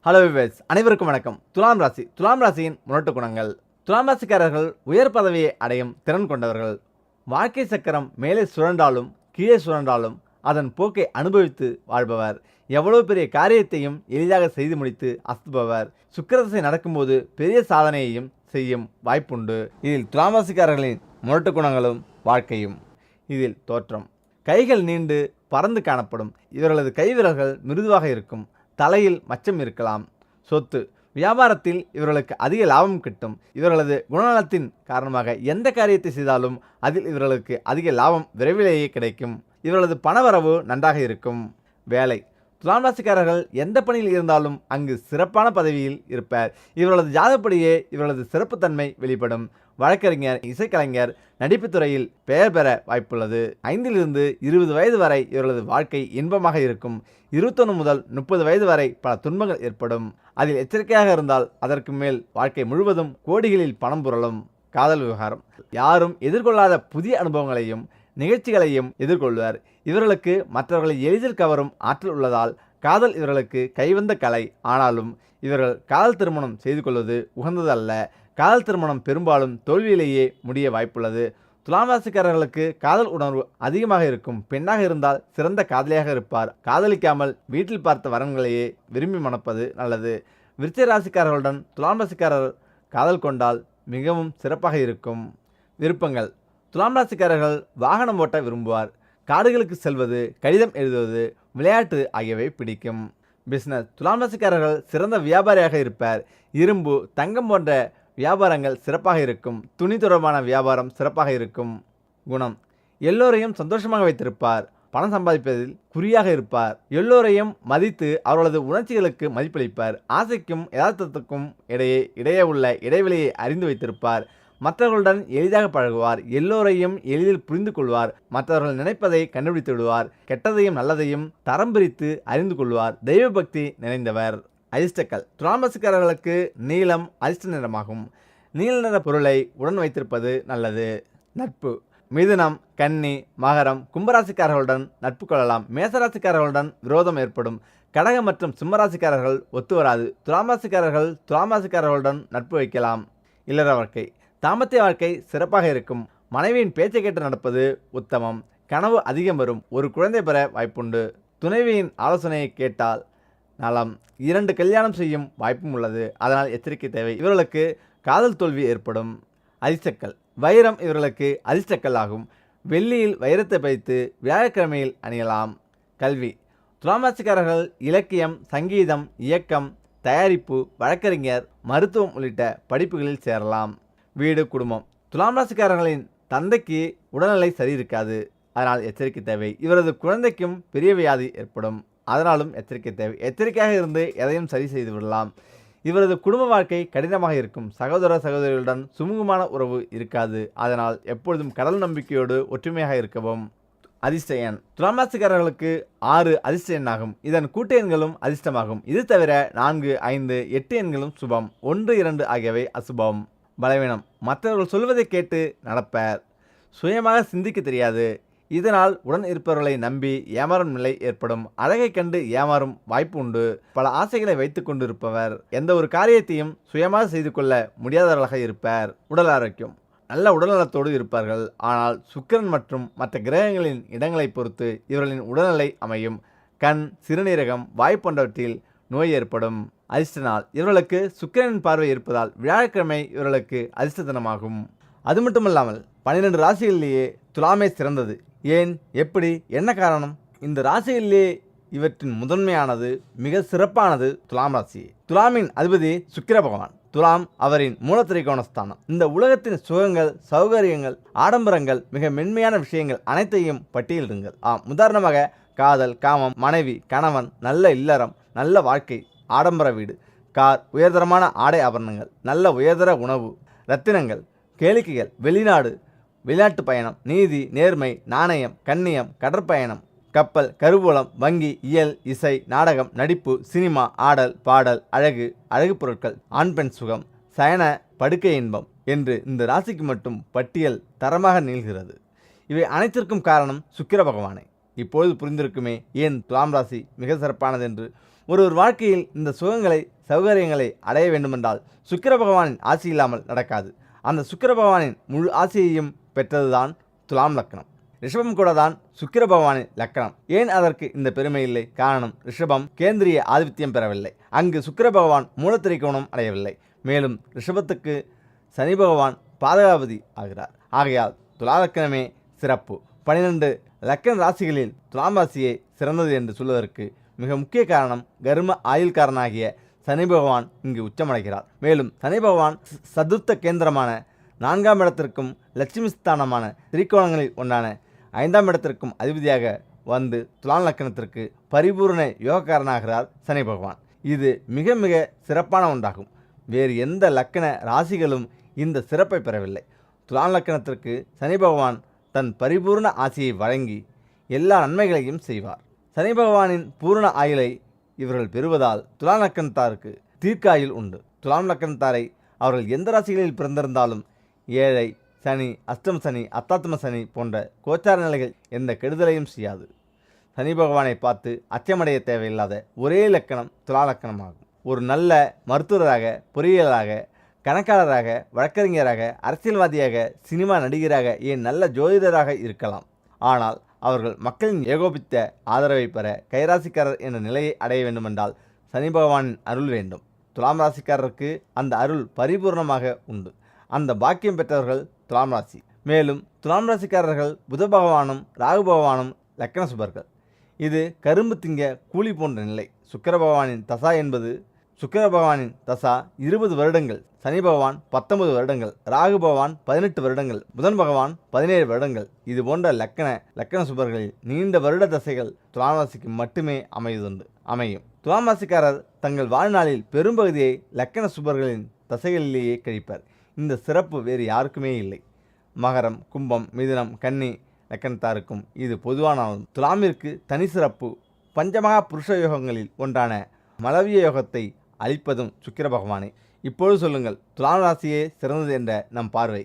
Hello wives, அனைவருக்கும் வணக்கம். துலாம் ராசி. துலாம் ராசியின் முரட்டு குணங்கள். துலாம் ராசிக்காரர்கள் உயர் பதவியை அடையும் திறன் கொண்டவர்கள். வாழ்க்கை சக்கரம் மேலே சுழன்றாலும் கீழே சுழன்றாலும் அதன் போக்கை அனுபவித்து வாழ்பவர். எவ்வளவு பெரிய காரியத்தையும் எளிதாக செய்து முடித்து அசத்துபவர். சுக்கிரதசை நடக்கும்போது பெரிய சாதனையையும் செய்யும் வாய்ப்புண்டு. இதில் துலாம் ராசிக்காரர்களின் முரட்டு குணங்களும் வாழ்க்கையும். இதில் தோற்றம். கைகள் நீண்டு பறந்து காணப்படும். இவர்களது கைவிரல்கள் மிருதுவாக இருக்கும். தலையில் மச்சம் இருக்கலாம். சொத்து. வியாபாரத்தில் இவர்களுக்கு அதிக லாபம் கிட்டும். இவர்களது குணநலத்தின் காரணமாக எந்த காரியத்தை செய்தாலும் அதில் இவர்களுக்கு அதிக லாபம் விரைவிலேயே கிடைக்கும். இவர்களது பணவரவு நன்றாக இருக்கும். வேலை. துலாம் ராசிக்காரர்கள் எந்த பணியில் இருந்தாலும் அங்கு சிறப்பான பதவியில் இருப்பர். இவர்களது ஜாதகப்படியே இவர்களது சிறப்புத்தன்மை வெளிப்படும். வழக்கறிஞர், இசைக்கலைஞர், நடிப்புத் துறையில் பெயர் பெற வாய்ப்புள்ளது. 5 to 20 வயது வரை இவர்களது வாழ்க்கை இன்பமாக இருக்கும். 21 முதல் 30 வயது வரை பல துன்பங்கள் ஏற்படும். அதில் எச்சரிக்கையாக இருந்தால் அதற்கு மேல் வாழ்க்கை முழுவதும் கோடிகளில் பணம் புரளும். காதல் விவகாரம். யாரும் எதிர்கொள்ளாத புதிய அனுபவங்களையும் நிகழ்ச்சிகளையும் எதிர்கொள்வர். இவர்களுக்கு மற்றவர்களை எளிதில் கவரும் ஆற்றல் உள்ளதால் காதல் இவர்களுக்கு கைவந்த கலை. ஆனாலும் இவர்கள் காதல் திருமணம் செய்து கொள்வது உகந்ததல்ல. காதல் திருமணம் பெரும்பாலும் தோல்வியிலேயே முடிய வாய்ப்புள்ளது. துலாம் ராசிக்காரர்களுக்கு காதல் உணர்வு அதிகமாக இருக்கும். பெண்ணாக இருந்தால் சிறந்த காதலியாக இருப்பார். காதலிக்காமல் வீட்டில் பார்த்த வரன்களையே விரும்பி மணப்பது நல்லது. விருச்சிக ராசிக்காரர்களுடன் துலாம் ராசிக்காரர் காதல் கொண்டால் மிகவும் சிறப்பாக இருக்கும். விருப்பங்கள். துலாம் ராசிக்காரர்கள் வாகனம் ஓட்ட விரும்புவார். காடுகளுக்கு செல்வது, கடிதம் எழுதுவது, விளையாட்டு ஆகியவை பிடிக்கும். பிஸ்னஸ். துலாம் ராசிக்காரர்கள் சிறந்த வியாபாரியாக இருப்பார். இரும்பு, தங்கம் போன்ற வியாபாரங்கள் சிறப்பாக இருக்கும். துணி தொடர்பான வியாபாரம் சிறப்பாக இருக்கும். குணம். எல்லோரையும் சந்தோஷமாக வைத்திருப்பார். பணம் சம்பாதிப்பதில் குறியாக இருப்பார். எல்லோரையும் மதித்து அவர்களது உணர்ச்சிகளுக்கு மதிப்பளிப்பார். ஆசைக்கும் யதார்த்தத்துக்கும் இடையே உள்ள இடைவெளியை அறிந்து வைத்திருப்பார். மற்றவர்களுடன் எளிதாக பழகுவார். எல்லோரையும் எளிதில் புரிந்து கொள்வார். மற்றவர்கள் நினைப்பதை கண்டுபிடித்து விடுவார். கெட்டதையும் நல்லதையும் தரம் பிரித்து அறிந்து கொள்வார். தெய்வ பக்தி நிறைந்தவர். அதிர்ஷ்டங்கள். துலாம் ராசிக்காரர்களுக்கு நீலம் அதிர்ஷ்ட நிறமாகும். நீல நிற பொருளை உடன் வைத்திருப்பது நல்லது. நட்பு. மிதுனம், கன்னி, மகரம், கும்பராசிக்காரர்களுடன் நட்பு கொள்ளலாம். மேசராசிக்காரர்களுடன் விரோதம் ஏற்படும். கடகம் மற்றும் சிம்மராசிக்காரர்கள் ஒத்து வராது. துலாம் ராசிக்காரர்களுடன் நட்பு வைக்கலாம். இல்லற வாழ்க்கை. தாம்பத்திய வாழ்க்கை சிறப்பாக இருக்கும். மனைவியின் பேச்சை கேட்டு நடப்பது உத்தமம். கனவு அதிகம் வரும். ஒரு குழந்தை பெற வாய்ப்புண்டு. துணைவியின் ஆலோசனையை கேட்டால் நலம். 2 கல்யாணம் செய்யும் வாய்ப்பும் உள்ளது. அதனால் எச்சரிக்கை தேவை. இவர்களுக்கு காதல் தோல்வி ஏற்படும். அதிர்ஷ்டக்கல். வைரம் இவர்களுக்கு அதிர்ஷ்டக்கல் ஆகும். வெள்ளியில் வைரத்தை பதித்து வியாழக்கிழமையில் அணியலாம். கல்வி. துலாம் ராசிக்காரர்கள் இலக்கியம், சங்கீதம், இயக்கம், தயாரிப்பு, வழக்கறிஞர், மருத்துவம் உள்ளிட்ட படிப்புகளில் சேரலாம். வீடு, குடும்பம். துலாம் ராசிக்காரர்களின் தந்தைக்கு உடல்நிலை சரி இருக்காது. அதனால் எச்சரிக்கை தேவை. இவரது குழந்தைக்கும் பெரிய வியாதி ஏற்படும். அதனாலும் எச்சரிக்கை தேவை. எச்சரிக்கையாக இருந்து எதையும் சரி செய்து விடலாம். இவரது குடும்ப வாழ்க்கை கடினமாக இருக்கும். சகோதரிகளுடன் சுமூகமான உறவு இருக்காது. அதனால் எப்பொழுதும் கடல் நம்பிக்கையோடு ஒற்றுமையாக இருக்கவும். அதிர்ஷ்ட எண். துலாம் ராசிக்காரர்களுக்கு 6 அதிர்ஷ்ட எண்ணாகும். இதன் கூட்டு எண்களும் அதிர்ஷ்டமாகும். இது தவிர 4, 5, 8 எண்களும் சுபம். 1, 2 ஆகியவை அசுபம். பலவீனம். மற்றவர்கள் சொல்வதை கேட்டு நடப்பர். சுயமாக சிந்திக்க தெரியாது. இதனால் உடன் இருப்பவர்களை நம்பி ஏமாறும் நிலை ஏற்படும். அழகை கண்டு ஏமாறும் வாய்ப்பு உண்டு. பல ஆசைகளை வைத்து கொண்டு இருப்பவர். எந்த ஒரு காரியத்தையும் சுயமாக செய்து கொள்ள முடியாதவர்களாக இருப்பார். உடல் ஆரோக்கியம். நல்ல உடல்நலத்தோடு இருப்பார்கள். ஆனால் சுக்கிரன் மற்றும் மற்ற கிரகங்களின் இடங்களை பொறுத்து இவர்களின் உடல்நிலை அமையும். கண், சிறுநீரகம், வாய் போன்றவற்றில் நோய் ஏற்படும். அதிர்ஷ்ட நாள். இவர்களுக்கு சுக்கிரனின் பார்வை இருப்பதால் வியாழக்கிழமை இவர்களுக்கு அதிர்ஷ்ட தினமாகும். அது மட்டுமல்லாமல் 12 ராசிகளிலேயே துலாமே சிறந்தது. ஏன், எப்படி, என்ன காரணம்? இந்த ராசிகளிலே இவற்றின் முதன்மையானது, மிக சிறப்பானது துலாம் ராசி. துலாமின் அதிபதி சுக்கிர பகவான். துலாம் அவரின் மூலத்திரிகோணஸ்தானம். இந்த உலகத்தின் சுகங்கள், சௌகரியங்கள், ஆடம்பரங்கள், மிக மென்மையான விஷயங்கள் அனைத்தையும் பட்டியலிடுங்கள். உதாரணமாக காதல், காமம், மனைவி, கணவன், நல்ல இல்லறம், நல்ல வாழ்க்கை, ஆடம்பர வீடு, கார், உயர்தரமான ஆடை ஆபரணங்கள், நல்ல உயர்தர உணவு, ரத்தினங்கள், கேளிக்கைகள், வெளிநாட்டு பயணம், நீதி, நேர்மை, நாணயம், கண்ணியம், கடற்பயணம், கப்பல், கருவூலம், வங்கி, இயல், இசை, நாடகம், நடிப்பு, சினிமா, ஆடல், பாடல், அழகு பொருட்கள், ஆண் பெண் சுகம், சயன படுக்கை இன்பம் என்று இந்த ராசிக்கு மட்டும் பட்டியல் தரமாக நீள்கிறது. இவை அனைத்திற்கும் காரணம் சுக்கிர பகவானே. இப்பொழுது புரிந்திருக்குமே ஏன் துலாம் ராசி மிக சிறப்பானது என்று. ஒருவர் வாழ்க்கையில் இந்த சுகங்களை சௌகரியங்களை அடைய வேண்டுமென்றால் சுக்கிர பகவானின் ஆசி இல்லாமல் நடக்காது. அந்த சுக்கிர பகவானின் முழு ஆசையையும் பெற்றதுதான் துலாம் லக்னம். ரிஷபம் கூட தான் சுக்கிர பகவானின் லக்கணம். ஏன் அதற்கு இந்த பெருமை இல்லை? காரணம், ரிஷபம் கேந்திரிய ஆதிபத்தியம் பெறவில்லை. அங்கு சுக்கிர பகவான் மூலத்திரிகோணம் அடையவில்லை. மேலும் ரிஷபத்துக்கு சனி பகவான் பாதகாபதி ஆகிறார். ஆகையால் துலா லக்கணமே சிறப்பு. 12 லக்கண ராசிகளில் துலாம் ராசியே சிறந்தது என்று சொல்வதற்கு மிக முக்கிய காரணம், கர்ம ஆயுள்காரனாகிய சனி பகவான் இங்கு உச்சமடைகிறார். மேலும் சனி பகவான் சதுர்த்த கேந்திரமான 4ஆம் இடத்திற்கும் லட்சுமி ஸ்தானமான திரிகோணங்களில் ஒன்றான 5ஆம் இடத்திற்கும் அதிபதியாக வந்து துலாம் லக்கணத்திற்கு பரிபூர்ண யோகக்காரனாகிறார் சனி பகவான். இது மிக மிக சிறப்பான ஒன்றாகும். வேறு எந்த லக்கண ராசிகளும் இந்த சிறப்பை பெறவில்லை. துலாம் லக்கணத்திற்கு சனி பகவான் தன் பரிபூர்ண ஆசையை வழங்கி எல்லா நன்மைகளையும் செய்வார். சனி பகவானின் பூரண ஆயுளை இவர்கள் பெறுவதால் துலாம் லக்கணத்தாருக்கு தீர்க்காயுள் உண்டு. துலாம் லக்கணத்தாரை அவர்கள் எந்த ராசிகளில் பிறந்திருந்தாலும் ஏழை சனி, அஷ்டம சனி, அத்தாத்ம சனி போன்ற கோச்சார நிலைகள் எந்த கெடுதலையும் செய்யாது. சனி பகவானை பார்த்து அச்சமடைய தேவையில்லாத ஒரே லக்கணம் துலா லக்கணமாகும். ஒரு நல்ல மருத்துவராக, பொறியியலாக, கணக்காளராக, வழக்கறிஞராக, அரசியல்வாதியாக, சினிமா நடிகராக, ஏன் நல்ல ஜோதிடராக இருக்கலாம். ஆனால் அவர்கள் மக்களின் ஏகோபித்த ஆதரவை பெற கைராசிக்காரர் என்ற நிலையை அடைய வேண்டுமென்றால் சனி பகவானின் அருள் வேண்டும். துலாம் ராசிக்காரருக்கு அந்த அருள் பரிபூர்ணமாக உண்டு. அந்த பாக்கியம் பெற்றவர்கள் துலாம் ராசி. மேலும் துலாம் ராசிக்காரர்கள் புத பகவானும் ராகு பகவானும் லக்கண சுபர்கள். இது கரும்பு திங்க கூலி போன்ற நிலை. சுக்கிர பகவானின் தசா என்பது சுக்கிர பகவானின் தசா 20 வருடங்கள், சனி பகவான் 19 வருடங்கள், ராகு பகவான் 18 வருடங்கள், புதன் பகவான் 17 வருடங்கள். இது போன்ற லக்கண சுபர்களில் நீண்ட வருட தசைகள் துலாம் ராசிக்கு மட்டுமே அமையும். துலாம் ராசிக்காரர் தங்கள் வாழ்நாளில் பெரும்பகுதியை லக்கண சுபர்களின் தசைகளிலேயே கழிப்பர். இந்த சிறப்பு வேறு யாருக்குமே இல்லை. மகரம், கும்பம், மிதுனம், கன்னி லக்கணத்தாருக்கும் இது பொதுவானாலும் துலாமிற்கு தனி சிறப்பு. பஞ்சமகா புருஷ யோகங்களில் ஒன்றான மலவிய யோகத்தை அளிப்பதும் சுக்கிர பகவானே. இப்பொழுது சொல்லுங்கள், துலாம் ராசியே சிறந்தது என்ற நம் பார்வை.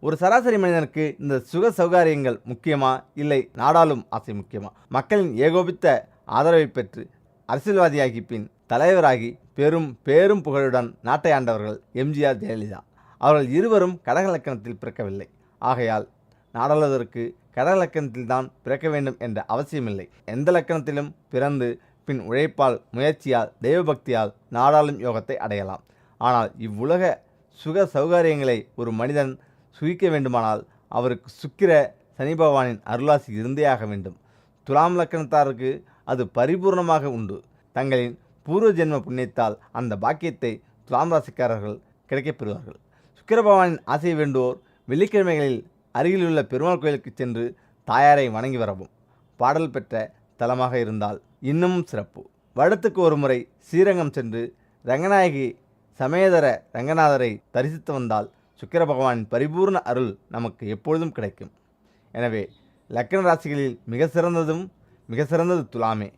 ஒரு சராசரி மனிதனுக்கு இந்த சுக சௌகாரியங்கள் முக்கியமா, இல்லை நாடாளும் ஆசை முக்கியமா? மக்களின் ஏகோபித்த ஆதரவை பெற்று அரசியல்வாதியாகி பின் தலைவராகி பேரும் புகழுடன் நாட்டை ஆண்டவர்கள் எம்ஜிஆர், ஜெயலலிதா. அவர்கள் இருவரும் கடக லக்கணத்தில் பிறக்கவில்லை. ஆகையால் நாடாளுவதற்கு கடக லக்கணத்தில் தான் பிறக்க வேண்டும் என்ற அவசியமில்லை. எந்த லக்கணத்திலும் பிறந்து பின் உழைப்பால், முயற்சியால், தெய்வபக்தியால் நாடாளும் யோகத்தை அடையலாம். ஆனால் இவ்வுலக சுக சௌகாரியங்களை ஒரு மனிதன் சுகிக்க வேண்டுமானால் அவருக்கு சுக்கிர சனி பகவானின் அருளாசி இருந்தே ஆக வேண்டும். துலாம் லக்கணத்தாருக்கு அது பரிபூர்ணமாக உண்டு. தங்களின் பூர்வ ஜென்ம புண்ணியத்தால் அந்த பாக்கியத்தை துலாம் ராசிக்காரர்கள் கிடைக்கப் பெறுவார்கள். சுக்கிர பகவானின் ஆசையை வேண்டுவோர் வெள்ளிக்கிழமைகளில் அருகிலுள்ள பெருமாள் கோயிலுக்கு சென்று தாயாரை வணங்கி வரவும். பாடல் பெற்ற தலமாக இருந்தால் இன்னமும் சிறப்பு. வருடத்துக்கு ஒரு முறை ஸ்ரீரங்கம் சென்று ரங்கநாயகி சமேதர ரங்கநாதரை தரிசித்து வந்தால் சுக்கிர பகவானின் பரிபூர்ண அருள் நமக்கு எப்பொழுதும் கிடைக்கும். எனவே லக்கண ராசிகளில் மிக சிறந்தது துலாமே.